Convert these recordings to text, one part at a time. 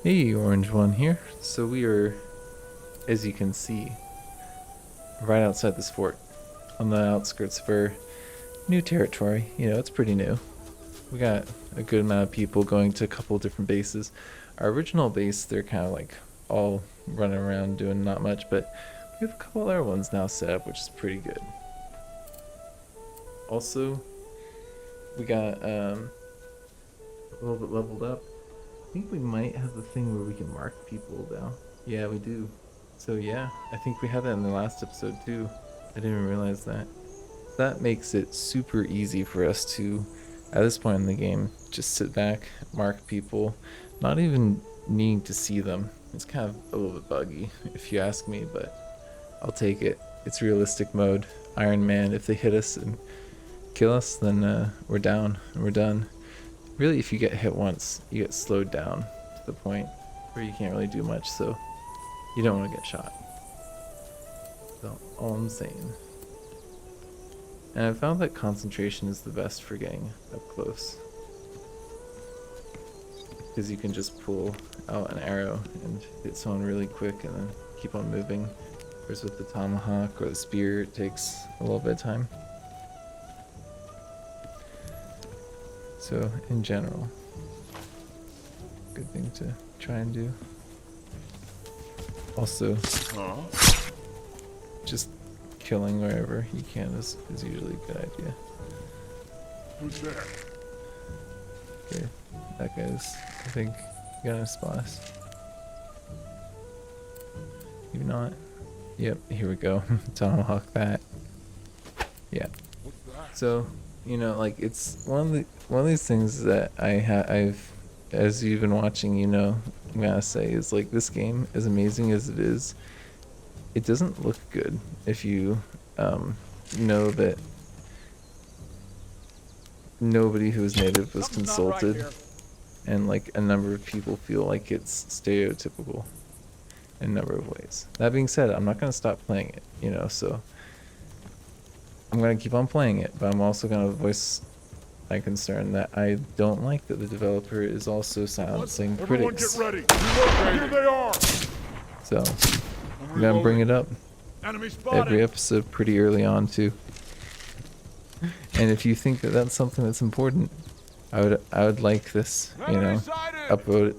Hey, Orange One here. So we are, as you can see, right outside this fort, on the outskirts of our new territory. You know, it's pretty new. We got a good amount of people going to a couple different bases. Our original base, they're kind of like all running around doing not much, but we have a couple other ones now set up, which is pretty good. Also, we got a little bit leveled up. I think we might have the thing where we can mark people now. Yeah, we do. So yeah, I think we had that in the last episode too. I didn't even realize that. That makes it super easy for us to, at this point in the game, just sit back, mark people, not even needing to see them. It's kind of a little bit buggy, if you ask me, but I'll take it. It's realistic mode. Iron Man, if they hit us and kill us, then we're down and we're done. Really, if you get hit once, you get slowed down to the point where you can't really do much, so you don't want to get shot. That's all I'm saying. And I found that concentration is the best for getting up close, because you can just pull out an arrow and hit someone really quick and then keep on moving. Whereas with the tomahawk or the spear, it takes a little bit of time. So in general, good thing to try and do. Also, just killing wherever you can is usually a good idea. Who's there? Okay, that guy's, I think, gonna spot us. Maybe not. Yep, here we go. Tomahawk that. Yeah. What's that? So, you know, like, it's one of these things that I've, as you've been watching, you know, I'm gonna say is like, this game, as amazing as it is, it doesn't look good if you know that nobody who is native was Something's not right consulted, here. and like a number of people feel like it's stereotypical in a number of ways. That being said, I'm not gonna stop playing it, you know, so I'm gonna keep on playing it, but I'm also gonna voice my concern that I don't like that the developer is also silencing Everyone critics. get ready. Here they are. So I'm gonna bring it up Enemy spotted. every episode pretty early on too. And if you think that that's something that's important, I would like this, you know, upvote it.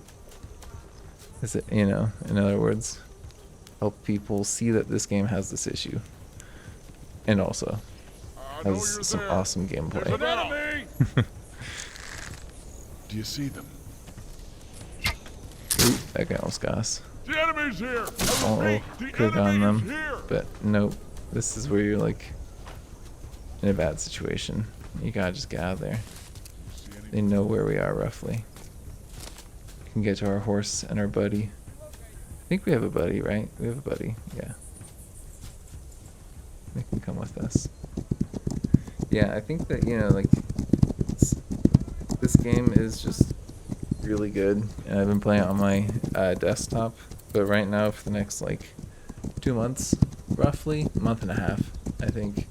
Is it, you know, in other words, help people see that this game has this issue, and also I know has you're some there. awesome There's gameplay. an enemy. Do you see them? Ooh, that guy almost got us. The enemy's here. Oh, I repeat, the could have gotten enemy them, is here. but nope. This is where you're like in a bad situation. You gotta just get out of there. See any- They know where we are roughly. We can get to our horse and our buddy. I think we have a buddy, right? We have a buddy, yeah. They can come with us. Yeah, I think that, you know, like, this game is just really good, and I've been playing it on my desktop, but right now for the next like 2 months, roughly, month and a half, I think,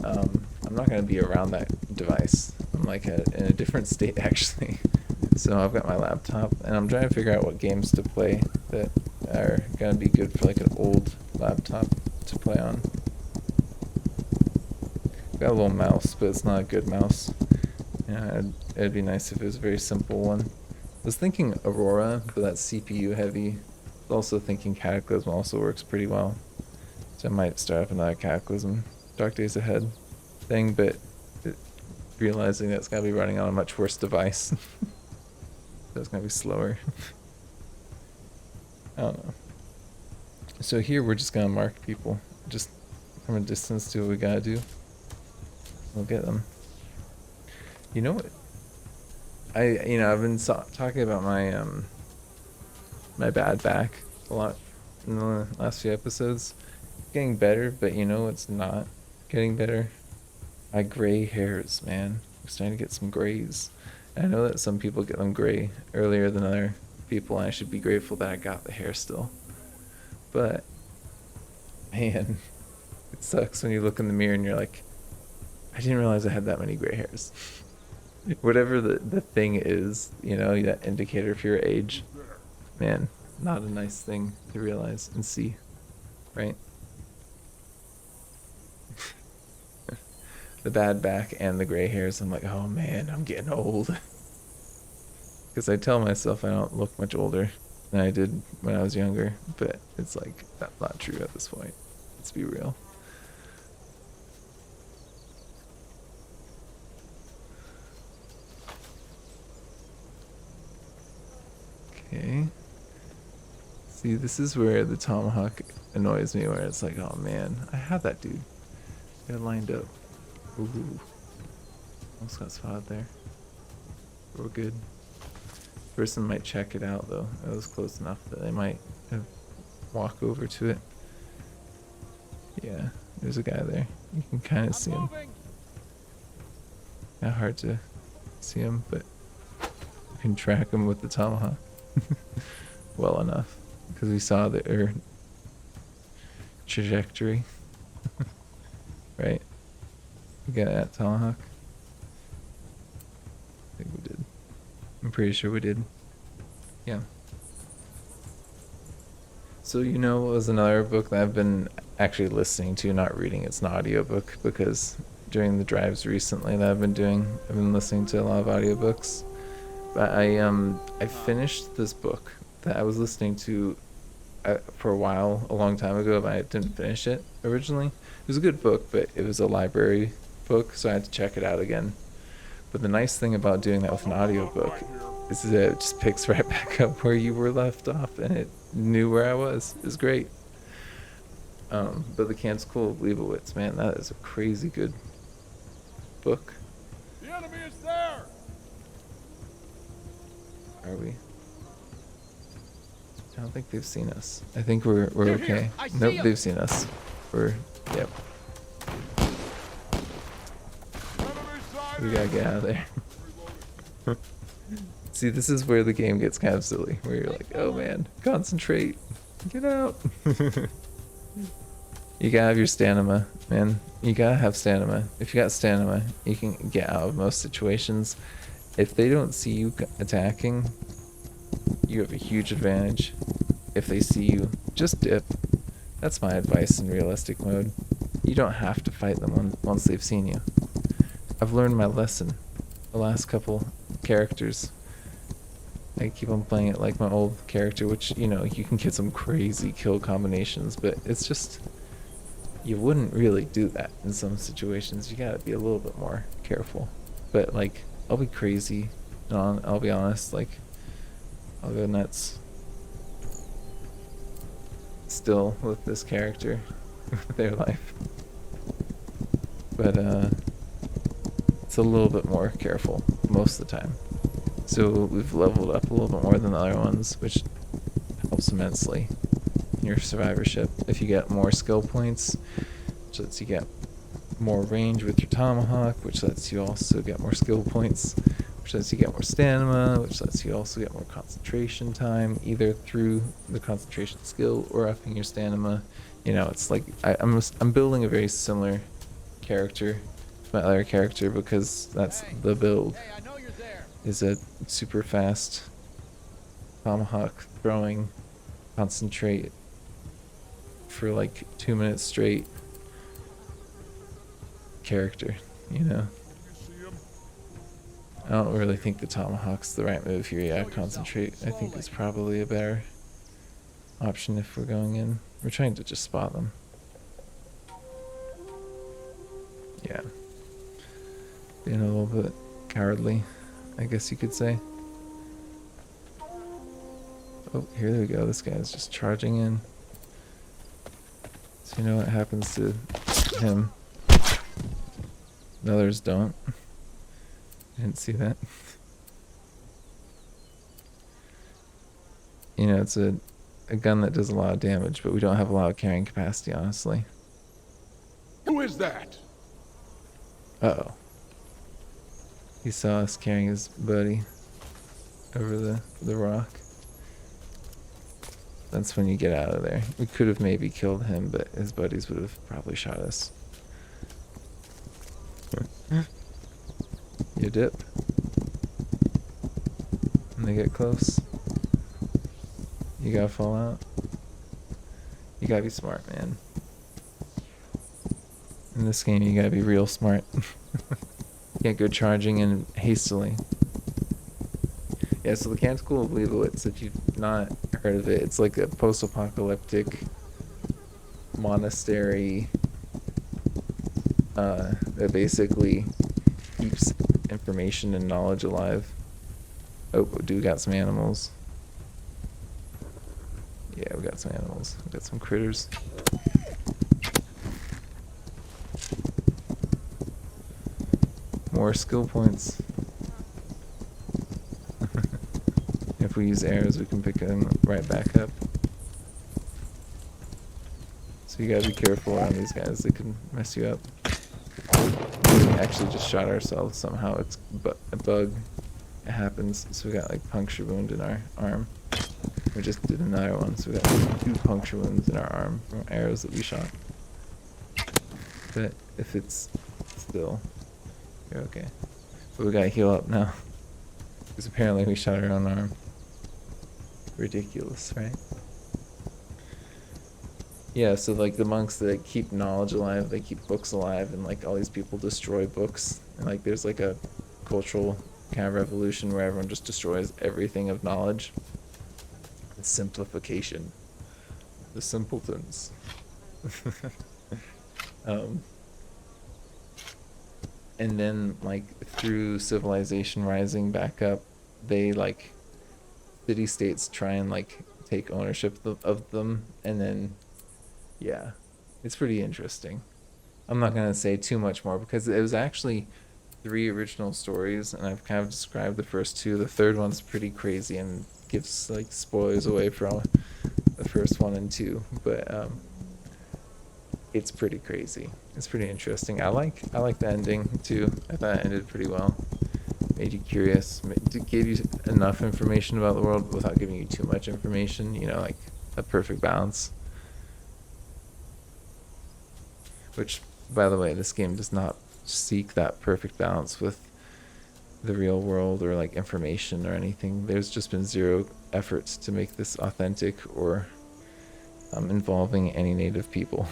I'm not going to be around that device. I'm like in a different state actually. So I've got my laptop, and I'm trying to figure out what games to play that are going to be good for like an old laptop to play on. Got a little mouse, but it's not a good mouse. Yeah, it'd be nice if it was a very simple one. I was thinking Aurora, but that's CPU heavy. I was also thinking Cataclysm also works pretty well. So I might start up another Cataclysm Dark Days Ahead thing, but realizing that it's going to be running on a much worse device. So it's going to be slower. I don't know. So here we're just going to mark people. Just from a distance, do what we got to do. We'll get them. You know what? I've been talking about my my bad back a lot in the last few episodes. Getting better, but you know what's not getting better? My gray hairs, man. I'm starting to get some grays. I know that some people get them gray earlier than other people, and I should be grateful that I got the hair still. But man, it sucks when you look in the mirror and you're like, I didn't realize I had that many gray hairs. Whatever the thing is, you know, that indicator for your age, Who's there? man, not a nice thing to realize and see, right? The bad back and the gray hairs. I'm like, oh man, I'm getting old. Because I tell myself I don't look much older than I did when I was younger, but it's like, that's not true at this point. Let's be real. Okay. See, this is where the tomahawk annoys me, where it's like, oh man, I have that dude. Got lined up. Ooh. Almost got spotted there. We're good. Person might check it out though. That was close enough that they might walk over to it. Yeah, there's a guy there. You can kind of see him. Not hard to see him, but you can track him with the tomahawk well enough because we saw their trajectory. Right? We got that tomahawk. I think we did. I'm pretty sure we did. Yeah. So you know what was another book that I've been actually listening to, not reading. It's an audiobook because during the drives recently that I've been doing, I've been listening to a lot of audiobooks. But I finished this book that I was listening to for a while, a long time ago, but I didn't finish it originally. It was a good book, but it was a library book, so I had to check it out again. But the nice thing about doing that with an audiobook is that it just picks right back up where you were left off, and it knew where I was. It was great. But the Cant's Cool of Leibowitz, man, that is a crazy good book. The enemy is there! Are we? I don't think they've seen us. I think we're okay. Nope, they've seen us. Yep. We gotta get out of there. See, this is where the game gets kind of silly, where you're like, oh man, concentrate, get out. You gotta have your stamina, man. You gotta have stamina. If you got stamina, you can get out of most situations. If they don't see you attacking, you have a huge advantage. If they see you, just dip. That's my advice in realistic mode. You don't have to fight them once they've seen you. I've learned my lesson. The last couple characters, I keep on playing it like my old character, which, you know, you can get some crazy kill combinations, but it's just, you wouldn't really do that in some situations. You gotta be a little bit more careful. But, like, I'll be crazy, I'll be honest, like, I'll go nuts still with this character, with their life. But, it's a little bit more careful most of the time. So we've leveled up a little bit more than the other ones, which helps immensely in your survivorship. If you get more skill points, which lets you get more range with your tomahawk, which lets you also get more skill points, which lets you get more stamina, which lets you also get more concentration time, either through the concentration skill or upping your stamina. You know, it's like I'm building a very similar character to my other character because that's the build. Is a super fast tomahawk throwing, concentrate for like 2 minutes straight character, you know. I don't really think the tomahawk's the right move here. Yeah, concentrate I think is probably a better option if we're going in. We're trying to just spot them. Yeah. Being a little bit cowardly, I guess you could say. Oh, here we go. This guy's just charging in. So you know what happens to him. The others don't. I didn't see that. You know, it's a gun that does a lot of damage, but we don't have a lot of carrying capacity, honestly. Who is that? Uh-oh. He saw us carrying his buddy over the rock. That's when you get out of there. We could have maybe killed him, but his buddies would have probably shot us. You dip? to get close. You gotta fall out. You gotta be smart, man. In this game, you gotta be real smart. Can't go charging in hastily. Yeah, so the Cant School of Leibowitz, if you've not heard of it, it's like a post-apocalyptic monastery that basically keeps information and knowledge alive. Oh, dude, we got some animals. Yeah, we got some animals. We got some critters. More skill points. If we use arrows, we can pick them right back up. So you gotta be careful around these guys. They can mess you up. We actually just shot ourselves somehow. It's a bug. It happens. So we got like puncture wound in our arm. We just did another one. So we got like 2 puncture wounds in our arm from arrows that we shot. But if it's still, you're okay. But we gotta heal up now. Because apparently we shot our own arm. Ridiculous, right? Yeah, so like the monks that keep knowledge alive, they keep books alive, and like all these people destroy books. And like there's like a cultural kind of revolution where everyone just destroys everything of knowledge. It's simplification. The simpletons. And then like through civilization rising back up, they like city states try and like take ownership of them, and then yeah, it's pretty interesting. I'm not gonna say too much more because it was actually 3 original stories, and I've kind of described the first 2. The third one's pretty crazy and gives like spoilers away from the first 1 and 2, but it's pretty crazy. It's pretty interesting. I like the ending too. I thought it ended pretty well. Made you curious. Gave you enough information about the world without giving you too much information. You know, like a perfect balance. Which, by the way, this game does not seek that perfect balance with the real world or like information or anything. There's just been 0 efforts to make this authentic or involving any native people.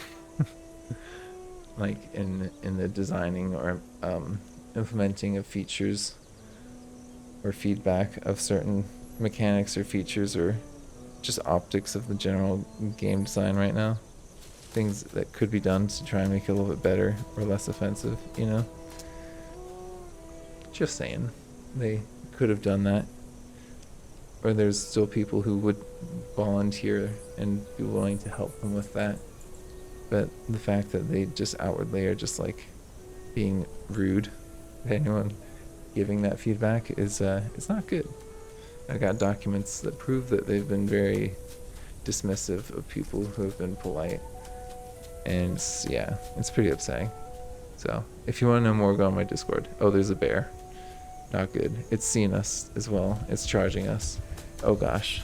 Like in the designing or implementing of features or feedback of certain mechanics or features or just optics of the general game design right now. Things that could be done to try and make it a little bit better or less offensive, you know? Just saying. They could have done that. Or there's still people who would volunteer and be willing to help them with that. But the fact that they just outwardly are just like being rude to anyone giving that feedback is it's not good. I got documents that prove that they've been very dismissive of people who have been polite. And yeah, it's pretty upsetting. So if you want to know more, go on my Discord. Oh, there's a bear. Not good. It's seen us as well. It's charging us. Oh gosh.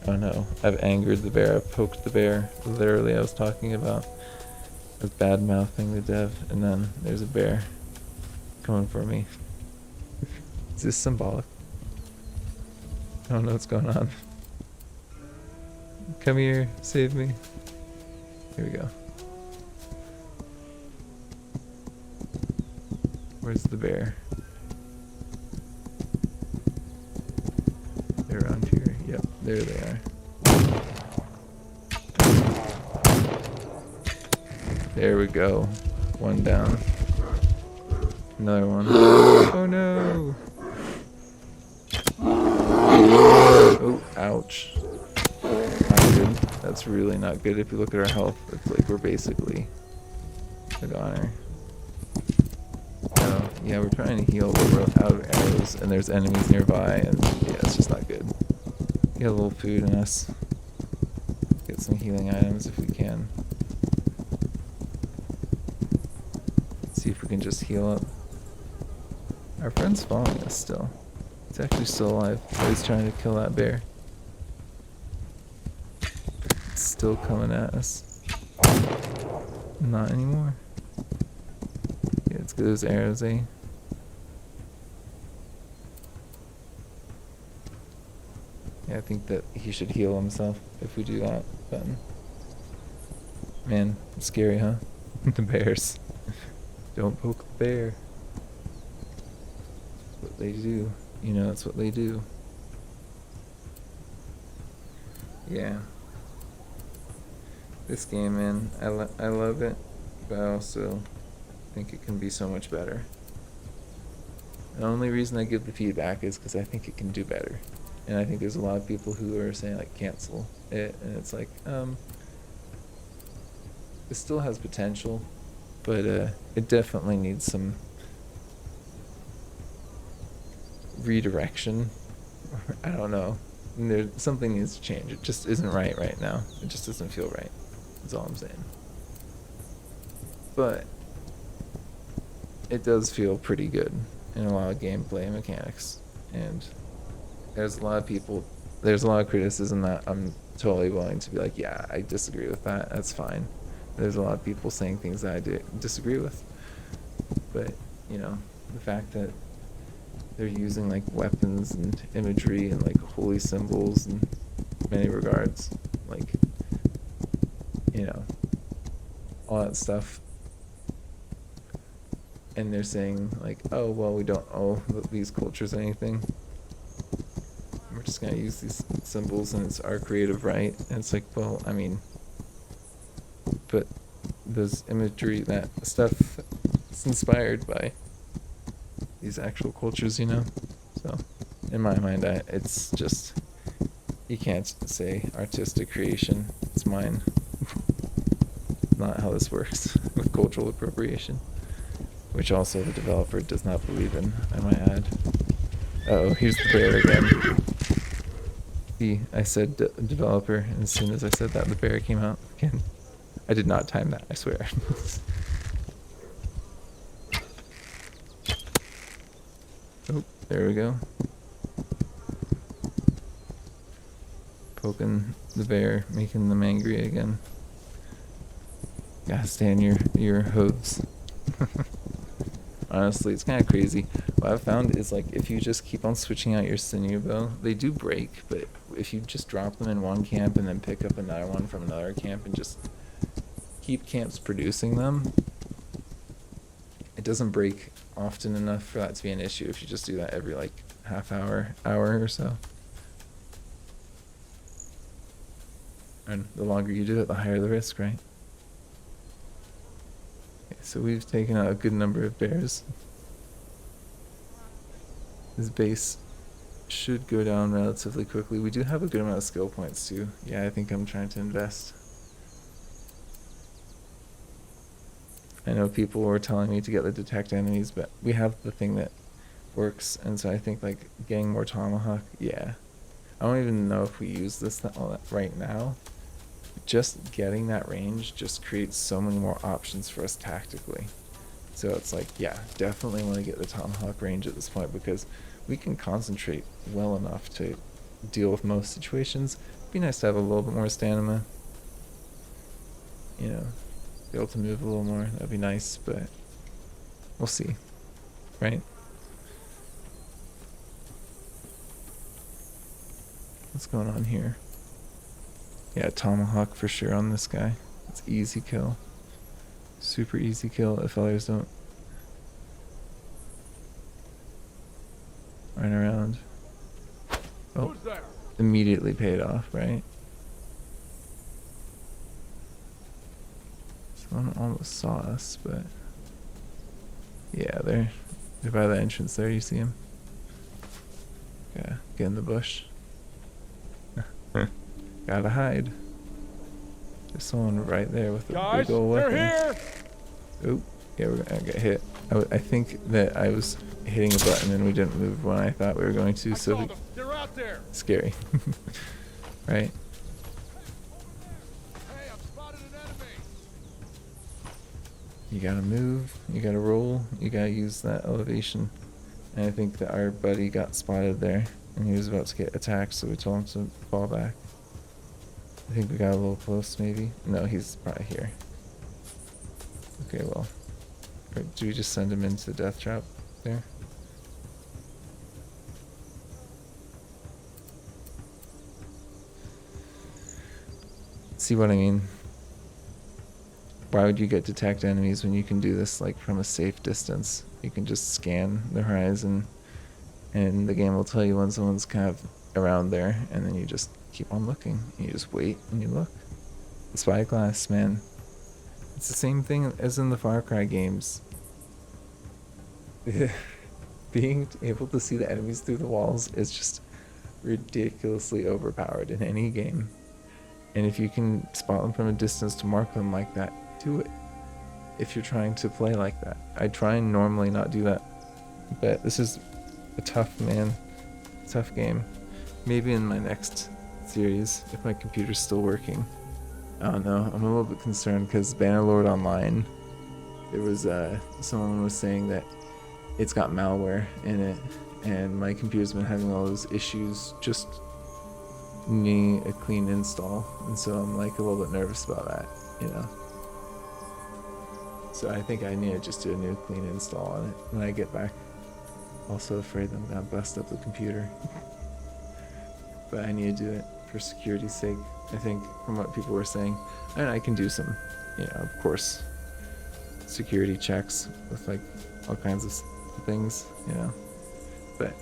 Oh no. I've angered the bear. I've poked the bear. Literally, I was talking about a bad mouthing the dev, and then there's a bear coming for me. Is this symbolic? I don't know what's going on. Come here, save me. Here we go. Where's the bear? They're around here. Yep, there they are. There we go. 1 down. Another one. Oh no! Oh, ouch. Not good. That's really not good. If you look at our health, it's like we're basically a goner. Yeah, we're trying to heal, but we're out of arrows, and there's enemies nearby, and yeah, it's just not good. Get a little food in us. Get some healing items if we can. See if we can just heal up. Our friend's following us still. He's actually still alive. Oh, he's trying to kill that bear. It's still coming at us. Not anymore. Yeah, let's get those arrows, eh? Yeah, I think that he should heal himself if we do that. But man, it's scary, huh? The bears. Don't poke the bear. What they do. You know, that's what they do. Yeah. This game, man, I love it, but I also think it can be so much better. The only reason I give the feedback is because I think it can do better. And I think there's a lot of people who are saying, like, cancel it. And it's like, it still has potential, but it definitely needs some redirection. I don't know. Something needs to change. It just isn't right now. It just doesn't feel right. That's all I'm saying. But it does feel pretty good in a lot of gameplay mechanics. And there's a lot of criticism that I'm totally willing to be like, yeah, I disagree with that. That's fine. There's a lot of people saying things that I disagree with. But, you know, the fact that they're using like weapons and imagery and like holy symbols in many regards, like, you know, all that stuff. And they're saying like, oh, well, we don't owe these cultures anything. We're just going to use these symbols and it's our creative right. And it's like, well, I mean, but those imagery, that stuff, it's inspired by these actual cultures, you know? So, in my mind, it's just, you can't say artistic creation. It's mine. Not how this works with cultural appropriation, which also the developer does not believe in, I might add. Uh-oh, here's the bear again. See, I said developer, and as soon as I said that, the bear came out again. I did not time that, I swear. Oh, there we go. Poking the bear, making them angry again. Gotta stay on your hooves. Honestly, it's kind of crazy. What I've found is like if you just keep on switching out your sinew bow, they do break, but if you just drop them in one camp and then pick up another one from another camp and just keep camps producing them, it doesn't break often enough for that to be an issue if you just do that every like half hour or so. And the longer you do it, the higher the risk, right? Okay, so we've taken out a good number of bears. This base should go down relatively quickly. We do have a good amount of skill points too. Yeah, I think I'm trying to invest. I know people were telling me to get the detect enemies, but we have the thing that works, and so I think like getting more tomahawk, yeah. I don't even know if we use this right now. Just getting that range just creates so many more options for us tactically. So it's like, yeah, definitely want to get the tomahawk range at this point because we can concentrate well enough to deal with most situations. It'd be nice to have a little bit more stamina. You know, be able to move a little more. That'd be nice, but we'll see, right? What's going on here? Yeah, tomahawk for sure on this guy. It's easy kill. Super easy kill if others don't run around. Oh, immediately paid off, right? Someone almost saw us, but yeah, they're by the entrance there. You see him? Yeah, get in the bush. Gotta hide. There's someone right there with a big old weapon. They're here! Oh, yeah, we're gonna get hit. I think that I was hitting a button and we didn't move when I thought we were going to, so They're out there. scary. Right? Hey, I've spotted an enemy. You gotta move, you gotta roll, you gotta use that elevation. And I think that our buddy got spotted there and he was about to get attacked, so we told him to fall back. I think we got a little close, maybe. No, he's probably here. Okay, well. Do we just send him into the death trap there? See what I mean? Why would you get detect enemies when you can do this like from a safe distance? You can just scan the horizon and the game will tell you when someone's kind of around there, and then you just keep on looking. You just wait and you look. The spyglass, man. It's the same thing as in the Far Cry games. Being able to see the enemies through the walls is just ridiculously overpowered in any game. And if you can spot them from a distance to mark them like that, do it. If you're trying to play like that. I try and normally not do that. But this is a tough game. Maybe in my next series, if my computer's still working. I don't know. I'm a little bit concerned because Bannerlord Online, there was someone was saying that it's got malware in it, and my computer's been having all those issues just needing a clean install, and so I'm like a little bit nervous about that, you know. So I think I need to just do a new clean install on it when I get back. Also afraid that I'm gonna bust up the computer. But I need to do it for security's sake. I think from what people were saying, and I can do some, you know, of course, security checks with like all kinds of things, you know. But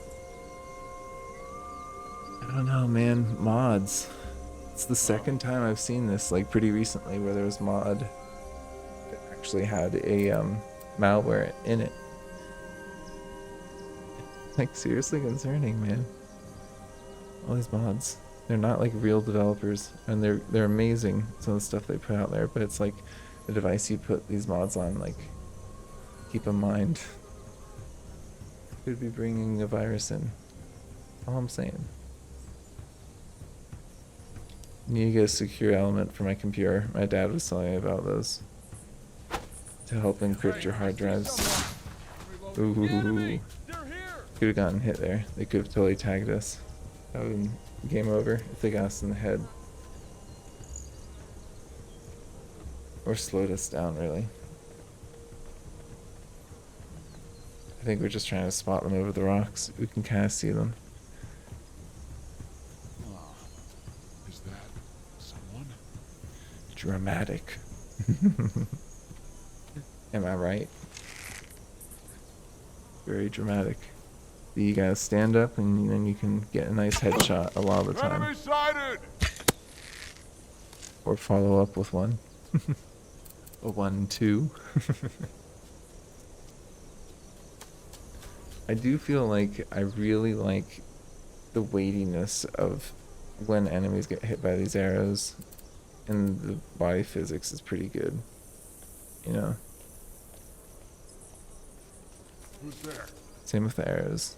I don't know, man. Mods. It's the second time I've seen this, like pretty recently, where there was mod that actually had a malware in it. Like seriously concerning, man. All these mods, they're not like real developers, and they're amazing, some of the stuff they put out there, but it's like the device you put these mods on, like, keep in mind, could be bringing a virus in. All I'm saying. Need to get a secure element for my computer. My dad was telling me about those to help encrypt your hard drives. Ooh, could have gotten hit there. They could have totally tagged us. That would have been game over if they got us in the head. Or slowed us down, really. I think we're just trying to spot them over the rocks. We can kind of see them. Is that someone? Dramatic. Am I right? Very dramatic. You gotta stand up and then you can get a nice headshot a lot of the time. Enemy sighted! Or follow up with one. A 1-2. I do feel like I really like the weightiness of when enemies get hit by these arrows, and the body physics is pretty good, you know. Who's there? Same with the arrows.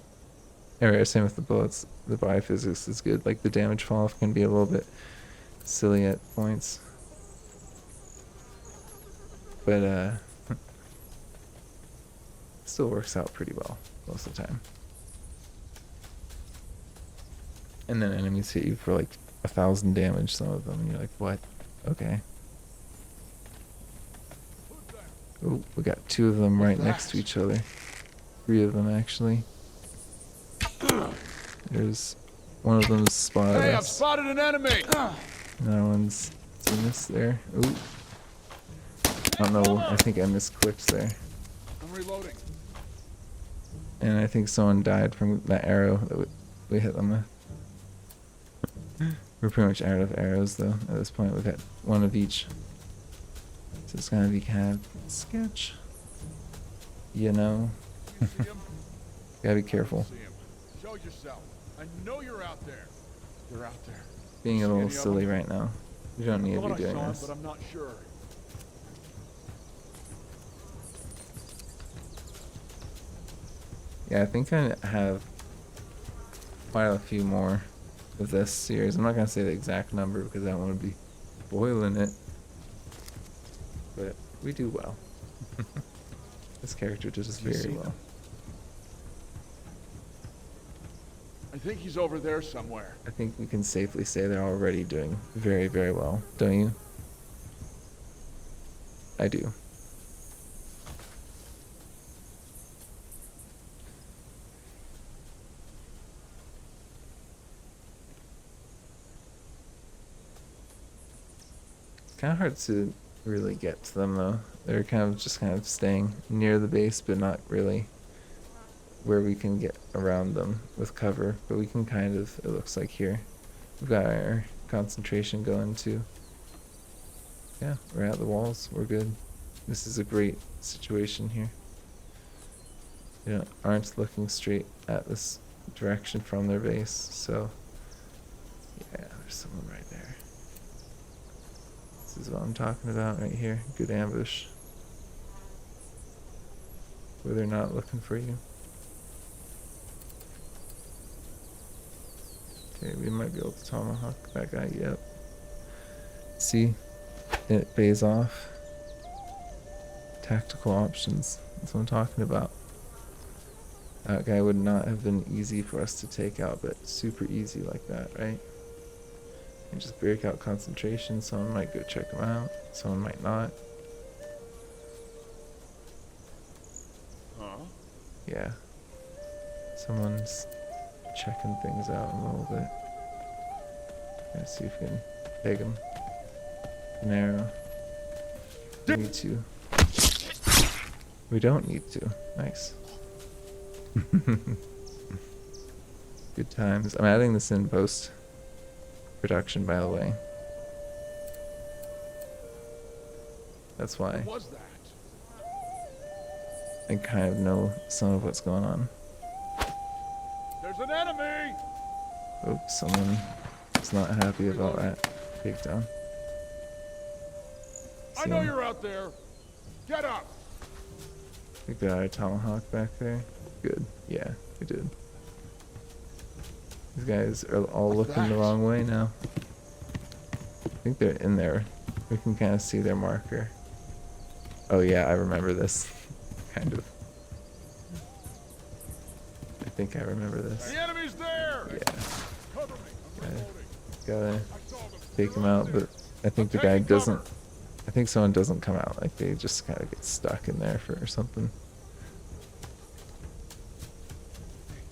Or same with the bullets. The body physics is good. Like the damage fall off can be a little bit silly at points, but still works out pretty well most of the time. And then enemies hit you for like 1,000 damage, some of them, and you're like, what? Okay. Oh, we got 2 of them right next to each other. 3 of them, actually. There's one of them spotted us. Hey, I've spotted an enemy! Another one's seen us there. Ooh. I don't know, I think I misclicked there. I'm reloading. And I think someone died from that arrow that we hit them with. We're pretty much out of arrows though at this point. We've got 1 of each. So it's gonna be kind of sketch. You know? You see him? Gotta be careful. See him. Show yourself. I know you're out there. You're out there. Being a See little any of silly them? right now. We don't need to Thought be I doing saw him, this. but I'm not sure. Yeah, I think I have quite a few more of this series. I'm not gonna say the exact number because I don't want to be spoiling it. But we do well. This character does Do you very see well. them? I think he's over there somewhere. I think we can safely say they're already doing very, very well, don't you? I do. kind of hard to really get to them though. They're kind of staying near the base, but not really where we can get around them with cover. But we can kind of, it looks like here, we've got our concentration going too. Yeah, we're at the walls. We're good. This is a great situation here. You know, aren't looking straight at this direction from their base, so yeah, there's someone right there. This is what I'm talking about right here. Good ambush. Where they're not looking for you. Okay, we might be able to tomahawk that guy. Yep. See? It pays off. Tactical options. That's what I'm talking about. That guy would not have been easy for us to take out, but super easy like that, right? And just break out concentration. Someone might go check him out. Someone might not. Huh? Yeah. Someone's checking things out a little bit. Let's see if we can peg him. An arrow. We need to. We don't need to. Nice. Good times. I'm adding this in post production, by the way. That's why What was that? I kind of know some of what's going on. There's an enemy! Oh, someone is not happy about that takedown. I know you're out there. Get up! We got our tomahawk back there. Good. Yeah, we did. These guys are all looking the wrong way now. I think they're in there. We can kind of see their marker. Oh yeah, I remember this. Kind of. I think I remember this. The enemy's there! Yeah. Cover me. I'm reloading. Gotta I saw them. take him They're out, out but there. I think the I'm guy taking doesn't. cover. I think someone doesn't come out. Like they just kind of get stuck in there for something.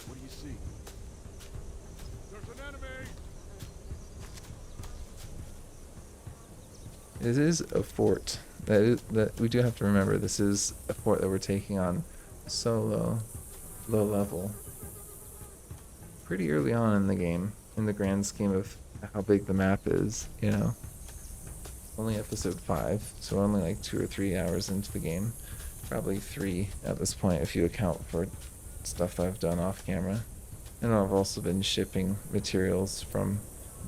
What do you see? There's an enemy! It is a fort. That we do have to remember. This is a fort that we're taking on solo, low level. Pretty early on in the game, in the grand scheme of how big the map is, you know. Only episode 5, so we're only like 2 or 3 hours into the game. Probably 3 at this point if you account for stuff I've done off camera. And I've also been shipping materials from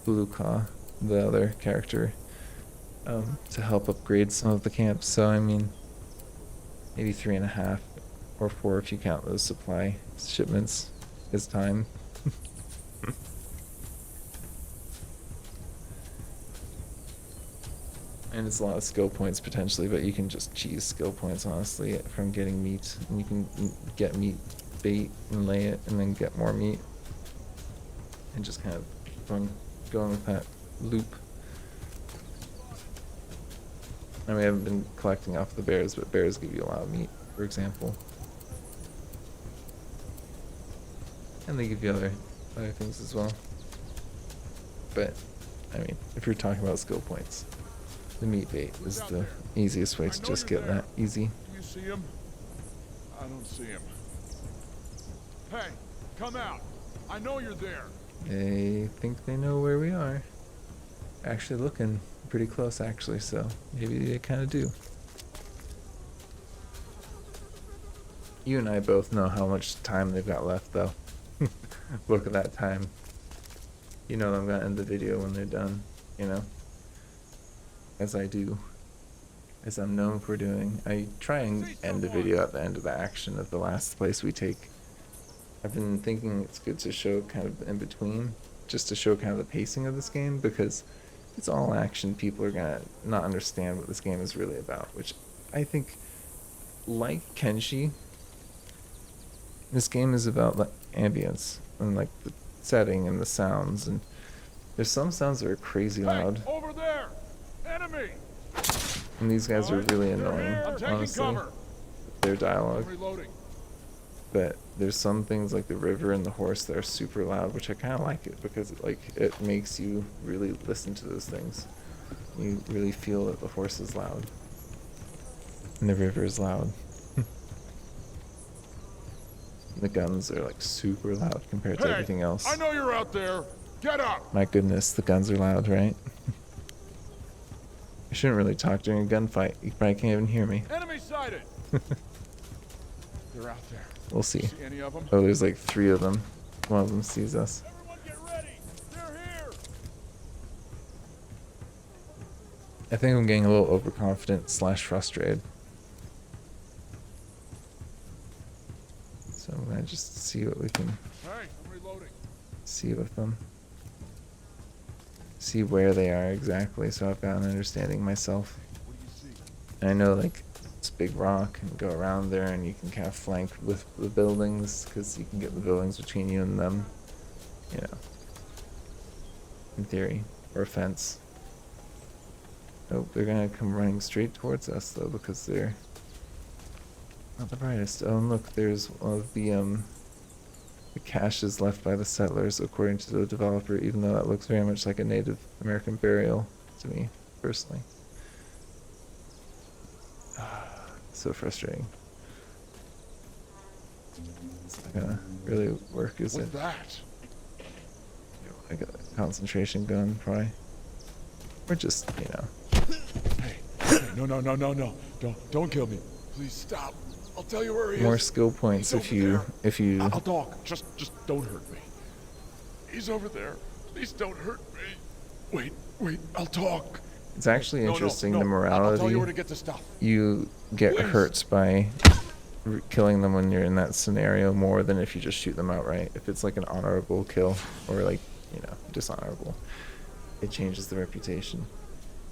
Blue Claw, the other character, to help upgrade some of the camps. So I mean, maybe 3.5 or 4 if you count those supply shipments as time. And it's a lot of skill points potentially, but you can just cheese skill points honestly from getting meat. And you can get meat bait and lay it and then get more meat. And just kind of going with that loop. And we haven't been collecting off the bears, but bears give you a lot of meat, for example. And they give you other things as well. But, I mean, if you're talking about skill points, the meat bait is the easiest way to just get that easy. Do you see him? I don't see him. Hey, come out. I know you're there. They think they know where we are. Actually looking pretty close actually, so maybe they kind of do. You and I both know how much time they've got left though. Look at that time. You know I'm gonna end the video when they're done, you know? As I do. As I'm known for doing. I try and end the video at the end of the action of the last place we take. I've been thinking it's good to show kind of in between, just to show kind of the pacing of this game, because it's all action. People are gonna not understand what this game is really about, which I think, like Kenshi, this game is about like ambience and like the setting and the sounds, and there's some sounds that are crazy loud. Hey, over there! Enemy! And these guys are really annoying, I'm taking honestly, cover. their I'm dialogue. reloading. But there's some things like the river and the horse that are super loud, which I kind of like it because it makes you really listen to those things. You really feel that the horse is loud. And the river is loud. The guns are like super loud compared to Hey, everything else. I know you're out there. Get up. My goodness, the guns are loud, right? I shouldn't really talk during a gunfight. You probably can't even hear me. Enemy sighted. They're out there. We'll see. See any of them? Oh, there's like 3 of them. One of them sees us. Everyone get ready. They're here. I think I'm getting a little overconfident / frustrated. So I'm gonna just see what we can Hey, I'm reloading. see with them. See where they are exactly, so I've got an understanding myself. What do you see? And I know like it's a big rock and go around there, and you can kind of flank with the buildings because you can get the buildings between you and them. You know, in theory, or a fence. Oh, they're gonna come running straight towards us though because they're not the brightest. Oh, and look, there's one of the caches left by the settlers, according to the developer, even though that looks very much like a Native American burial to me, personally. So frustrating. It's not gonna really work, is it? What's that? I got a concentration gun, probably. Or just, you know. Hey, no. Don't kill me. Please stop. I'll tell you where he More is. skill points He's if you I'll talk. Just don't hurt me. He's over there. Please don't hurt me. Wait. I'll talk. It's actually interesting, the I'll morality. tell you where to get the stuff. You get Please. hurt by killing them when you're in that scenario more than if you just shoot them outright. If it's like an honorable kill or like, you know, dishonorable, it changes the reputation.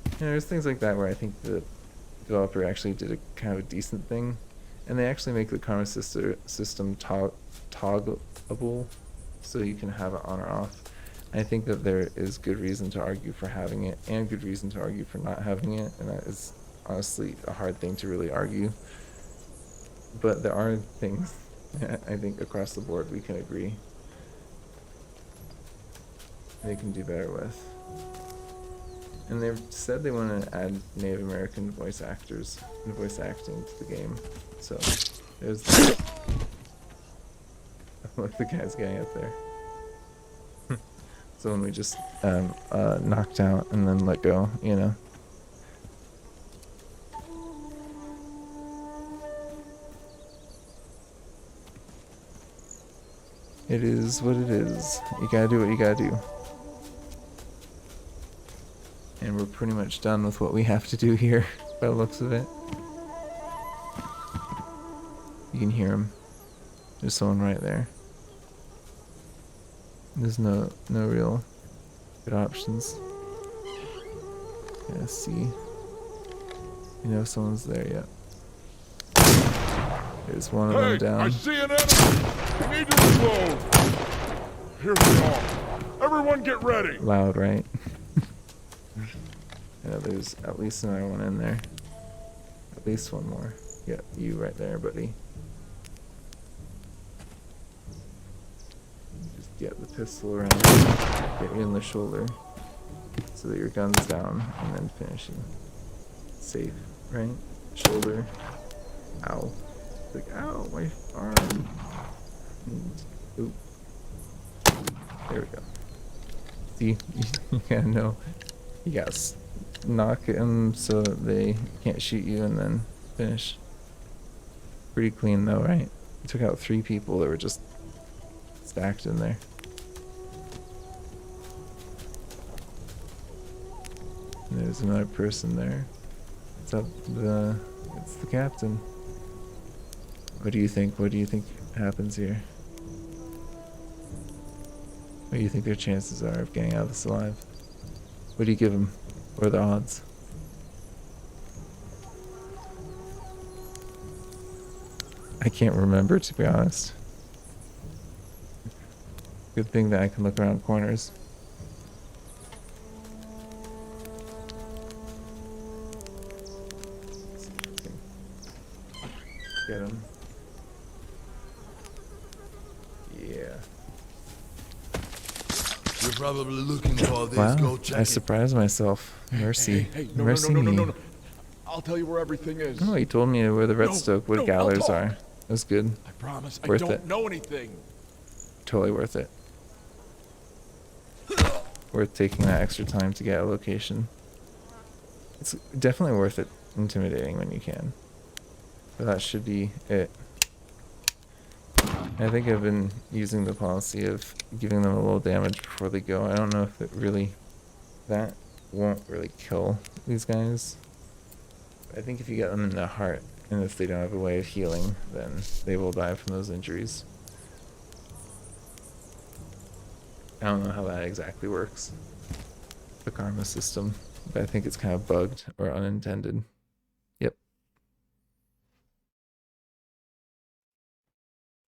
You know, there's things like that where I think the developer actually did a kind of a decent thing, and they actually make the karma system toggleable, so you can have it on or off. I think that there is good reason to argue for having it and good reason to argue for not having it, and that is honestly a hard thing to really argue. But there are things I think across the board we can agree they can do better with. And they've said they want to add Native American voice actors and voice acting to the game. So there's that. Look, the guy's getting up there. So when we just knocked out and then let go, you know. It is what it is. You gotta do what you gotta do. And we're pretty much done with what we have to do here, by the looks of it. You can hear him. There's someone right there. There's no real good options. Yeah, see. You know if someone's there yet. There's one of them down. I see an enemy. I need to reload. Here we are. Everyone get ready. Loud, right? Yeah, there's at least another one in there. At least one more. Yeah, you right there, buddy. Just get the pistol around, get you in the shoulder, so that your gun's down, and then finish him. Safe, right? Shoulder. Ow. Like, ow, my arm. Oop. There we go. See, you gotta know. You gotta knock them so they can't shoot you and then finish. Pretty clean though, right? We took out 3 people that were just stacked in there. And there's another person there. It's the captain. What do you think? What do you think happens here? What do you think their chances are of getting out of this alive? What do you give them? What are the odds? I can't remember, to be honest. Good thing that I can look around corners. Let's see if we can get him. Yeah. You're probably looking for this. Wow, Go check I it. surprised myself. Mercy. Hey, no, Mercy me. no. I'll tell you where everything is. Oh, he told me where the Redstoke Wood I'll Gallows talk. are. That's good. I promise, I Worth don't it. know anything. Totally worth it. Worth taking that extra time to get a location. It's definitely worth it intimidating when you can. But that should be it. I think I've been using the policy of giving them a little damage before they go. I don't know if it really... That won't really kill these guys. I think if you get them in the heart, and if they don't have a way of healing, then they will die from those injuries. I don't know how that exactly works, the karma system, but I think it's kind of bugged or unintended.